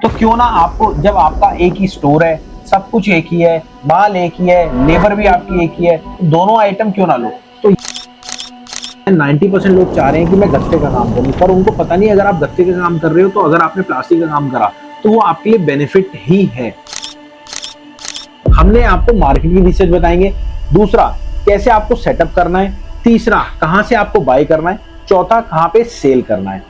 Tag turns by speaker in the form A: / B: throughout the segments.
A: तो क्यों ना आपको, जब आपका एक ही स्टोर है, सब कुछ एक ही है, माल एक ही है, लेबर भी आपकी एक ही है, तो दोनों आइटम क्यों ना लो। तो 90% लोग चाह रहे हैं कि मैं गत्ते का काम करूं, पर उनको पता नहीं अगर आप गत्ते का काम कर रहे हो तो अगर आपने प्लास्टिक का काम करा तो वो आपके लिए बेनिफिट ही है। हमने आपको मार्केट की रिसर्च बताएंगे, दूसरा कैसे आपको सेटअप करना है, तीसरा कहां से आपको बाय करना है, चौथा कहां पे सेल करना है।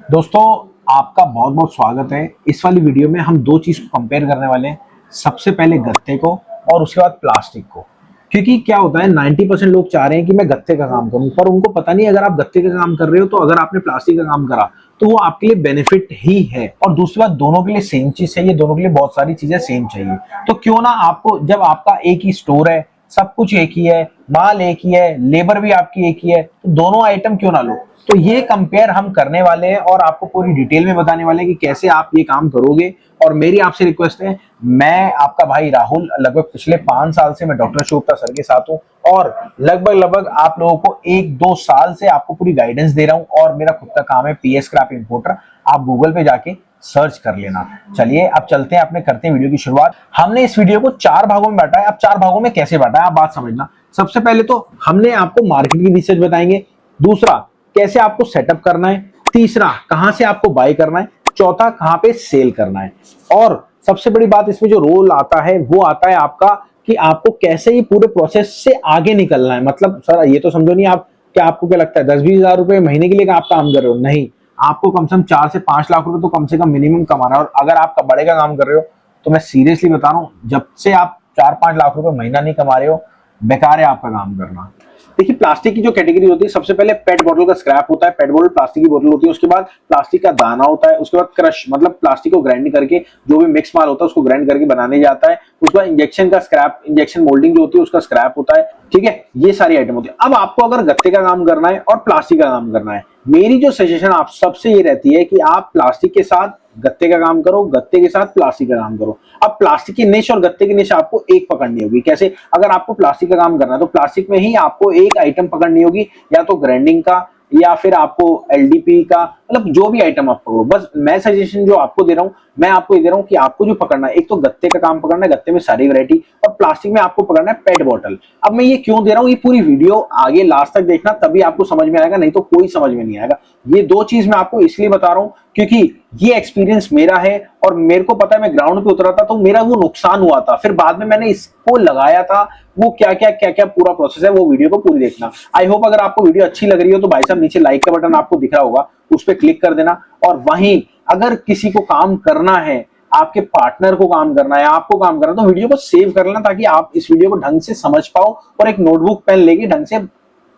A: दोस्तों, आपका बहुत बहुत स्वागत है। इस वाली वीडियो में हम दो चीज को कंपेयर करने वाले हैं। सबसे पहले गत्ते को और उसके बाद प्लास्टिक को। क्योंकि क्या होता है, 90% लोग चाह रहे हैं कि मैं गत्ते का काम करूं, पर उनको पता नहीं अगर आप गत्ते का काम कर रहे हो तो अगर आपने प्लास्टिक का काम करा तो वो आपके लिए बेनिफिट ही है। और दूसरी बात, दोनों के लिए सेम चीज चाहिए, दोनों के लिए बहुत सारी चीजें सेम चाहिए। तो क्यों ना आपको, जब आपका एक ही स्टोर है, सब कुछ एक ही है, माल एक ही है, लेबर भी आपकी एक ही है, तो दोनों आइटम क्यों ना लो। तो ये कंपेयर हम करने वाले हैं और आपको पूरी डिटेल में बताने वाले हैं कि कैसे आप ये काम करोगे। और मेरी आपसे रिक्वेस्ट है, मैं आपका भाई राहुल, लगभग पिछले 5 साल से मैं डॉक्टर शुभता सर के साथ हूँ और लगभग आप लोगों को 1-2 साल से आपको पूरी गाइडेंस दे रहा हूँ। और मेरा खुद का काम है पीएस क्रैप इंपोर्टर, आप गूगल पे जाके सर्च कर लेना। चलिए अब चलते हैं, अपने करते हैं वीडियो की शुरुआत। हमने इस वीडियो को 4 भागों में बांटा है। अब 4 भागों में कैसे बांटा है आप बात समझना। सबसे पहले तो हमने आपको मार्केट की रिसर्च बताएंगे, दूसरा कैसे आपको सेटअप करना है, तीसरा कहां से आपको बाय करना है, चौथा कहां पे सेल करना है। और सबसे बड़ी बात इसमें जो रोल आता है वो आता है आपका कि आपको कैसे ही पूरे प्रोसेस से आगे निकलना है। मतलब सर ये तो समझो नहीं आप, क्या आपको क्या लगता है 10-20 हजार रुपए महीने के लिए आप काम कर रहे हो? नहीं, आपको कम से कम 4 से 5 लाख रुपए तो कम से कम मिनिमम कमाना है। और अगर आप बड़े का काम कर रहे हो तो मैं सीरियसली बता रहा हूँ, जब से आप 4-5 लाख रुपए महीना नहीं कमा रहे हो, बेकार है आपका काम करना। देखिए, प्लास्टिक की जो कैटेगरी होती है, सबसे पहले पेट बॉटल का स्क्रैप होता है। पेट बॉटल प्लास्टिक की बोतल होती है। उसके बाद प्लास्टिक का दाना होता है। उसके बाद क्रश, मतलब प्लास्टिक को ग्राइंड करके जो भी मिक्स माल होता है उसको ग्राइंड करके बनाने जाता है। उसके बाद इंजेक्शन का स्क्रैप, इंजेक्शन मोल्डिंग जो होती है उसका स्क्रैप होता है। ठीक है, ये सारी आइटम होती है। अब आपको अगर गत्ते का काम करना है और प्लास्टिक का काम करना है, मेरी जो सजेशन आप सबसे ये रहती है कि आप प्लास्टिक के साथ गत्ते का काम करो, गत्ते के साथ प्लास्टिक का काम करो। अब प्लास्टिक की निश और गत्ते की निश आपको एक पकड़नी होगी। कैसे? अगर आपको प्लास्टिक का काम करना है तो प्लास्टिक में ही आपको एक आइटम पकड़नी होगी, या तो ग्राइंडिंग का या फिर आपको एलडीपी का, मतलब जो भी आइटम आप पकड़ो। बस मैं सजेशन जो आपको दे रहा हूं, मैं आपको ये दे रहा हूं कि आपको जो पकड़ना है, एक तो गत्ते का काम पकड़ना है, गत्ते में सारी वैरायटी, और प्लास्टिक में आपको पकड़ना है पेट बॉटल। अब मैं ये क्यों दे रहा हूं, ये पूरी वीडियो आगे लास्ट तक देखना, तभी आपको समझ में आएगा, नहीं तो कोई समझ में नहीं आएगा। ये दो चीज मैं आपको इसलिए बता रहा हूं क्योंकि ये एक्सपीरियंस मेरा है और मेरे को पता है, मैं ग्राउंड पे उतरा था तो मेरा वो नुकसान हुआ था। फिर बाद में मैंने इसको लगाया था, वो क्या क्या पूरा प्रोसेस है, वो वीडियो को पूरी देखना। आई होप अगर आपको वीडियो अच्छी लग रही हो तो भाई साहब नीचे लाइक का बटन आपको दिख रहा होगा, उस पर क्लिक कर देना। और वहीं अगर किसी को काम करना है, आपके पार्टनर को काम करना है, आपको काम करना है, तो वीडियो को सेव कर लेना ताकि आप इस वीडियो को ढंग से समझ पाओ और एक नोटबुक पेन लेके ढंग से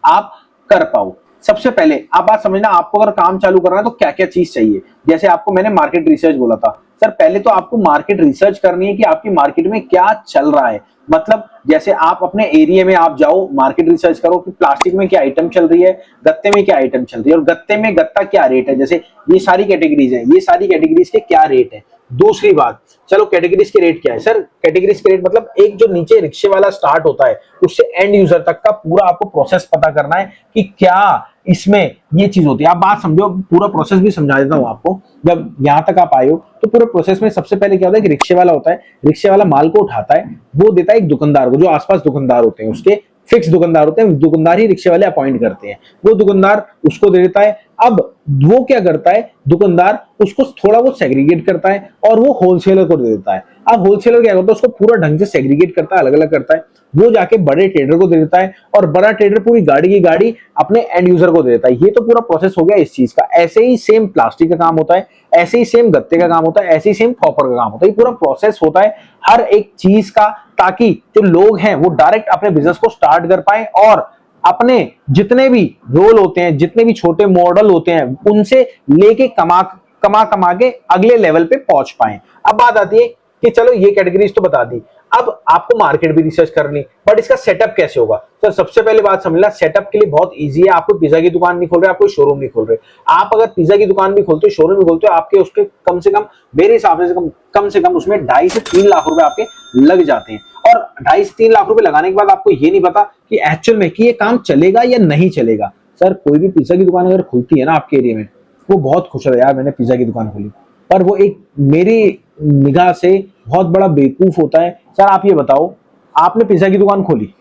A: आप कर पाओ। सबसे पहले आप बात समझना, आपको अगर काम चालू करना है तो क्या क्या चीज चाहिए। जैसे आपको मैंने मार्केट रिसर्च बोला था, सर पहले तो आपको मार्केट रिसर्च करनी है कि आपकी मार्केट में क्या चल रहा है। मतलब जैसे आप अपने एरिया में आप जाओ, मार्केट रिसर्च करो कि प्लास्टिक में क्या आइटम चल रही है, गत्ते में क्या आइटम चल रही है, और गत्ते में गत्ता क्या रेट है। जैसे ये सारी कैटेगरीज है, ये सारी कैटेगरीज के क्या रेट है। दूसरी बात, चलो कैटेगरीज के रेट क्या है सर, कैटेगरीज के रेट मतलब एक जो नीचे रिक्शे वाला स्टार्ट होता है उससे एंड यूजर तक का पूरा आपको प्रोसेस पता करना है कि क्या इसमें ये चीज होती है। आप बात समझो, पूरा प्रोसेस भी समझा देता हूं आपको। जब यहां तक आप आए हो तो पूरे प्रोसेस में सबसे पहले क्या होता है कि रिक्शे वाला होता है, रिक्शे वाला माल को उठाता है, वो देता है एक दुकानदार को, जो आसपास दुकानदार होते हैं उसके फिक्स दुकानदार होते हैं, दुकानदार ही रिक्शे वाले अपॉइंट करते हैं, वो दुकानदार उसको दे देता है। अब वो क्या करता है, दुकानदार उसको थोड़ा बहुत सेग्रीगेट करता है और वो होलसेलर को दे देता है। अब होलसेलर क्या करता है, उसको पूरा ढंग से सेग्रीगेट करता है, अलग अलग करता है, वो जाके बड़े ट्रेडर को दे देता है और बड़ा ट्रेडर पूरी गाड़ी की गाड़ी अपने एंड यूजर को दे देता है। ये तो पूरा प्रोसेस हो गया इस चीज का। ऐसे ही सेम प्लास्टिक का काम होता है, ऐसे ही सेम गत्ते का काम होता है, ऐसे ही सेम कॉपर का काम होता है। ये पूरा प्रोसेस होता है हर एक चीज का, ताकि जो लोग हैं वो डायरेक्ट अपने बिजनेस को स्टार्ट कर पाए और अपने जितने भी रोल होते हैं, जितने भी छोटे मॉडल होते हैं, उनसे लेके कमा कमा कमा के अगले लेवल पे पहुंच पाए। अब बात आती है कि चलो ये कैटेगरीज तो बता दी, अब आपको मार्केट भी रिसर्च करनी, बट इसका सेटअप कैसे होगा? सर सबसे पहले बात समझना, सेटअप के लिए बहुत इजी है। आपको पिज्जा की दुकान नहीं खोल रहे, आपको शोरूम नहीं खोल रहे। आप अगर पिज्जा की दुकान भी खोलते हो, शोरूम भी खोलते हो, आपके उसके कम मेरे हिसाब से कम उसमें 2.5 से 3 लाख रुपए आपके लग जाते हैं। और 2.5 से 3 लाख रुपए लगाने के बाद आपको ये नहीं पता कि एक्चुअल में कि ये काम चलेगा या नहीं चलेगा। सर कोई भी पिज्जा की दुकान अगर खुलती है ना आपके एरिया में, वो बहुत खुश है यार मैंने पिज्जा की दुकान खोली, पर वो एक मेरी निगाह से बहुत बड़ा बेवकूफ होता है। सर आप ये बताओ, आपने पिज्जा की दुकान खोली,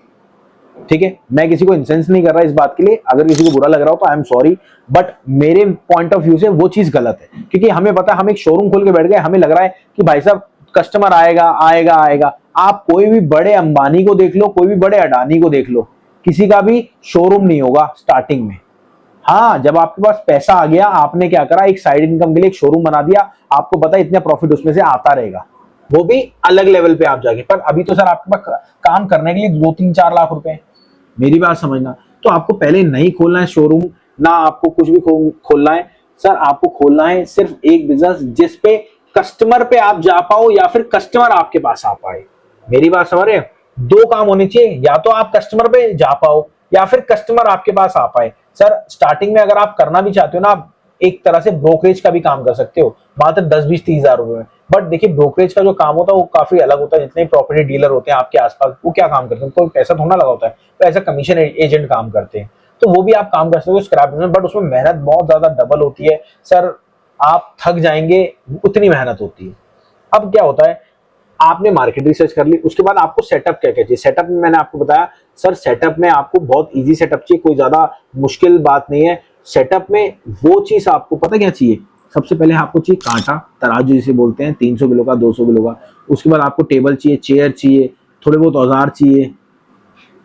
A: ठीक है, मैं किसी को इंसेंस नहीं कर रहा इस बात के लिए, अगर किसी को बुरा लग रहा हो तो आई एम सॉरी, बट मेरे पॉइंट ऑफ व्यू से वो चीज गलत है। क्योंकि हमें पता है, हम एक शोरूम खोल के बैठ गए, हमें लग रहा है कि भाई साहब कस्टमर आएगा आएगा आएगा। आप कोई भी बड़े अंबानी को देख लो, कोई भी बड़े अडानी को देख लो, किसी का भी शोरूम नहीं होगा स्टार्टिंग में। हाँ, जब आपके पास पैसा आ गया, आपने क्या करा, एक साइड इनकम के लिए एक शोरूम बना दिया, आपको पता है इतना प्रॉफिट उसमें से आता रहेगा, वो भी अलग लेवल पे आप जाके। पर अभी तो सर आपके पास काम करने के लिए 2-3-4 लाख रुपए हैं, मेरी बात समझना। तो आपको पहले नहीं खोलना है शोरूम, ना आपको कुछ भी खोलना है। सर आपको खोलना है सिर्फ एक बिजनेस जिसपे कस्टमर पे आप जा पाओ या फिर कस्टमर आपके पास आ पाए। मेरी बात समझ रहे हैं? दो काम होने चाहिए, या तो आप कस्टमर पे जा पाओ या फिर कस्टमर आपके पास आ पाए। सर स्टार्टिंग में अगर आप करना भी चाहते हो ना, आप एक तरह से ब्रोकरेज का भी काम कर सकते हो, मात्र 10-20-30 हजार रुपए में। बट देखिए ब्रोकरेज का जो काम होता है वो काफी अलग होता है। जितने प्रॉपर्टी डीलर होते हैं आपके आसपास, वो क्या काम करते हैं, उनको पैसा थोड़ा लगा होता है, तो ऐसा कमीशन एजेंट काम करते हैं। तो वो भी आप काम कर सकते हो स्क्रैप बिजनेस, बट उसमें मेहनत बहुत ज्यादा डबल होती है। सर आप थक जाएंगे, उतनी मेहनत होती है। अब क्या होता है, आपने मार्केट रिसर्च कर ली, उसके बाद आपको सेटअप क्या क्या चाहिए। सेटअप में मैंने आपको बताया, सर सेटअप में आपको बहुत इजी सेटअप चाहिए, कोई ज्यादा मुश्किल बात नहीं है। सेटअप में वो चीज आपको पता क्या चाहिए, सबसे पहले आपको चाहिए कांटा, तराजू जिसे बोलते हैं, 300 किलो का, 200 किलो का। उसके बाद आपको टेबल चाहिए, चेयर चाहिए, थोड़े बहुत औजार चाहिए,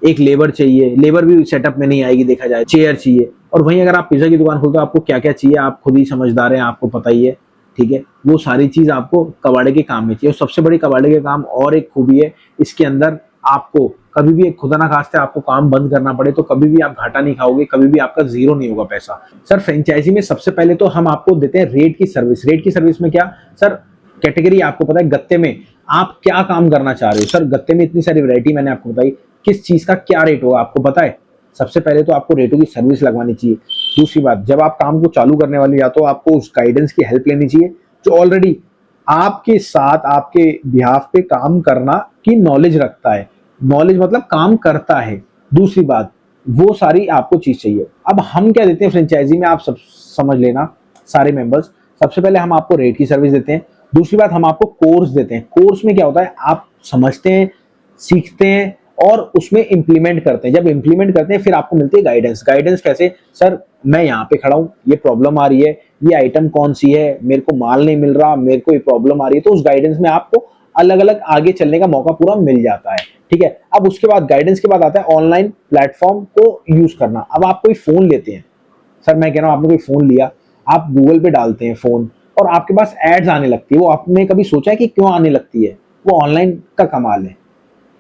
A: एक लेबर चाहिए, लेबर भी सेटअप में नहीं आएगी देखा जाए, चेयर चाहिए। और वहीं अगर आप पिज्जा की दुकान खोलते हो, आपको क्या क्या चाहिए आप खुद ही समझदार हैं, आपको पता ही है, ठीक है। वो सारी चीज आपको कबाड़े के काम में चाहिए। और सबसे बड़ी कबाड़े के काम और एक खूबी है इसके अंदर, आपको कभी भी एक खुदा ना खास्ते आपको काम बंद करना पड़े तो कभी भी आप घाटा नहीं खाओगे, कभी भी आपका जीरो नहीं होगा पैसा। सर फ्रेंचाइजी में सबसे पहले तो हम आपको देते हैं रेट की सर्विस। रेट की सर्विस में क्या सर, कैटेगरी आपको पता है, गत्ते में आप क्या काम करना चाह रहे हो। सर गत्ते में इतनी सारी वैरायटी मैंने आपको बताई, किस चीज का क्या रेट होगा आपको पता है। सबसे पहले तो आपको रेटों की सर्विस लगवानी चाहिए। दूसरी बात, जब आप काम को चालू करने वाले, या तो आपको उस गाइडेंस की हेल्प लेनी चाहिए जो ऑलरेडी आपके साथ आपके बिहाफ पे काम करना की नॉलेज रखता है। नॉलेज मतलब काम करता है। दूसरी बात, वो सारी आपको चीज चाहिए। अब हम क्या देते हैं फ्रेंचाइजी में, आप सब समझ लेना सारे मेंबर्स। सबसे पहले हम आपको रेट की सर्विस देते हैं। दूसरी बात, हम आपको कोर्स देते हैं। कोर्स में क्या होता है, आप समझते हैं, सीखते हैं और उसमें इंप्लीमेंट करते हैं। जब इंप्लीमेंट करते हैं फिर आपको मिलती है गाइडेंस। गाइडेंस कैसे, सर मैं यहाँ पे खड़ा हूँ, ये प्रॉब्लम आ रही है, ये आइटम कौन सी है, मेरे को माल नहीं मिल रहा, मेरे को ये प्रॉब्लम आ रही है, तो उस गाइडेंस में आपको अलग अलग आगे चलने का मौका पूरा मिल जाता है, ठीक है। अब उसके बाद गाइडेंस के बाद आता है ऑनलाइन प्लेटफॉर्म को यूज करना। अब आप कोई फोन लेते हैं, सर मैं कह रहा हूँ आपने कोई फोन लिया, आप गूगल पे डालते हैं फोन और आपके पास एड्स आने लगती है। वो आपने कभी सोचा है कि क्यों आने लगती है? वो ऑनलाइन का कमाल है,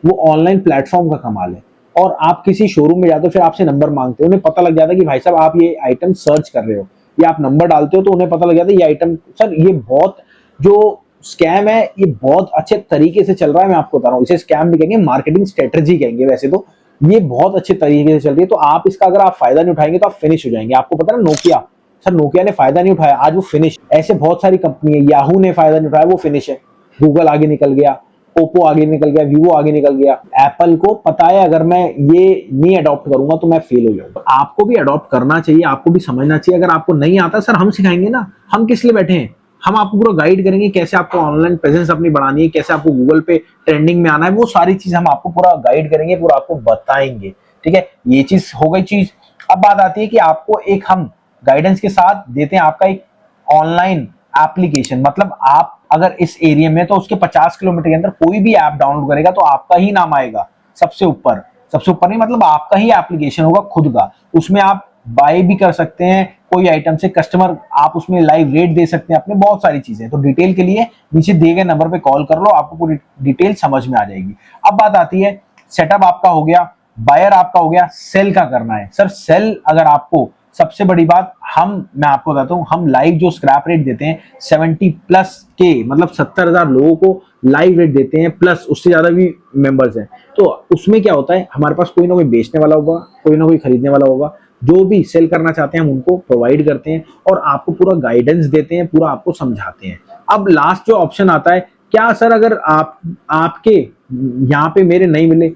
A: वो ऑनलाइन प्लेटफॉर्म का कमाल है। और आप किसी शोरूम में जाते हो, फिर आपसे नंबर मांगते हो, उन्हें पता लग जाता है कि भाई साहब आप ये आइटम सर्च कर रहे हो, या आप नंबर डालते हो तो उन्हें पता लग जाता है ये आइटम। सर ये बहुत जो स्कैम है ये बहुत अच्छे तरीके से चल रहा है, मैं आपको बता रहा हूँ। इसे स्कैम नहीं कहेंगे, मार्केटिंग स्ट्रेटजी कहेंगे वैसे तो। ये बहुत अच्छे तरीके से चल रही है, तो आप इसका अगर आप फायदा नहीं उठाएंगे तो आप फिनिश हो जाएंगे। आपको पता है ना नोकिया, सर नोकिया ने फायदा नहीं उठाया, आज वो फिनिश। ऐसे बहुत सारी कंपनी है, याहू ने फायदा नहीं उठाया, वो फिनिश है। गूगल आगे निकल गया, ओप्पो आगे निकल गया, वीवो आगे निकल गया। एप्पल को पता है अगर मैं ये नहीं अडॉप्ट करूंगा तो मैं फेल हो जाऊंगा। आपको भी अडॉप्ट करना चाहिए, आपको भी समझना चाहिए। अगर आपको नहीं आता सर हम सिखाएंगे ना, हम किस लिए बैठे हैं, हम आपको पूरा गाइड करेंगे कैसे आपको ऑनलाइन प्रेजेंस अपनी बढ़ानी है, कैसे आपको गूगल पे ट्रेंडिंग में आना है, वो सारी चीज हम आपको पूरा गाइड करेंगे, पूरा आपको बताएंगे, ठीक है। ये चीज हो गई चीज। अब बात आती है कि आपको एक हम गाइडेंस के साथ देते हैं आपका एक ऑनलाइन एप्लीकेशन। मतलब आप अगर इस एरिया में, तो उसके 50 किलोमीटर के अंदर कोई भी ऐप डाउनलोड करेगा तो आपका ही नाम आएगा सबसे ऊपर। सबसे ऊपर नहीं मतलब आपका ही एप्लीकेशन होगा खुद का। उसमें आप बाय भी कर सकते हैं कोई आइटम से, कस्टमर आप उसमें लाइव रेट दे सकते हैं अपने, बहुत सारी चीजें। तो डिटेल के लिए नीचे दिए गए नंबर पे कॉल कर लो, आपको पूरी डिटेल समझ में आ जाएगी। अब बात आती है, सेटअप आपका हो गया, बायर आपका हो गया, सेल का करना है। सर सेल अगर आपको सबसे बड़ी बात, मैं आपको बताता हूँ, हम लाइव जो स्क्रैप रेट देते हैं 70+ के, मतलब 70,000 लोगों को लाइव रेट देते हैं, प्लस उससे ज्यादा भी मेंबर्स हैं। तो उसमें क्या होता है, हमारे पास कोई ना कोई बेचने वाला होगा, कोई ना कोई खरीदने वाला होगा, जो भी सेल करना चाहते हैं हम उनको प्रोवाइड करते हैं और आपको पूरा गाइडेंस देते हैं, पूरा आपको समझाते हैं। अब लास्ट जो ऑप्शन आता है, क्या सर अगर आपके यहाँ पे मेरे नहीं मिले,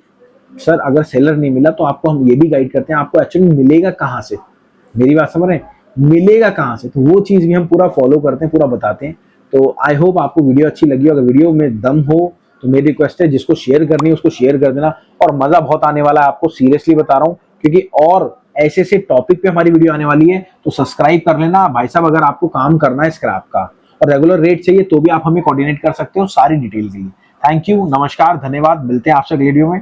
A: सर अगर सेलर नहीं मिला तो आपको हम ये भी गाइड करते हैं, आपको एक्चुअली मिलेगा कहाँ से, मेरी बात समझ रहे हैं, मिलेगा कहाँ से, तो वो चीज भी हम पूरा फॉलो करते हैं, पूरा बताते हैं। तो आई होप आपको वीडियो अच्छी लगी हो। अगर वीडियो में दम हो तो मेरी रिक्वेस्ट है, जिसको शेयर करनी है उसको शेयर कर देना, और मजा बहुत आने वाला है आपको, सीरियसली बता रहा हूँ, क्योंकि और ऐसे ऐसे टॉपिक पे हमारी वीडियो आने वाली है। तो सब्सक्राइब कर लेना भाई साहब, अगर आपको काम करना है स्क्रैप का और रेगुलर रेट चाहिए तो भी आप हमें कोऑर्डिनेट कर सकते हो सारी डिटेल के लिए। थैंक यू, नमस्कार, धन्यवाद, मिलते हैं आपसे अगले वीडियो में।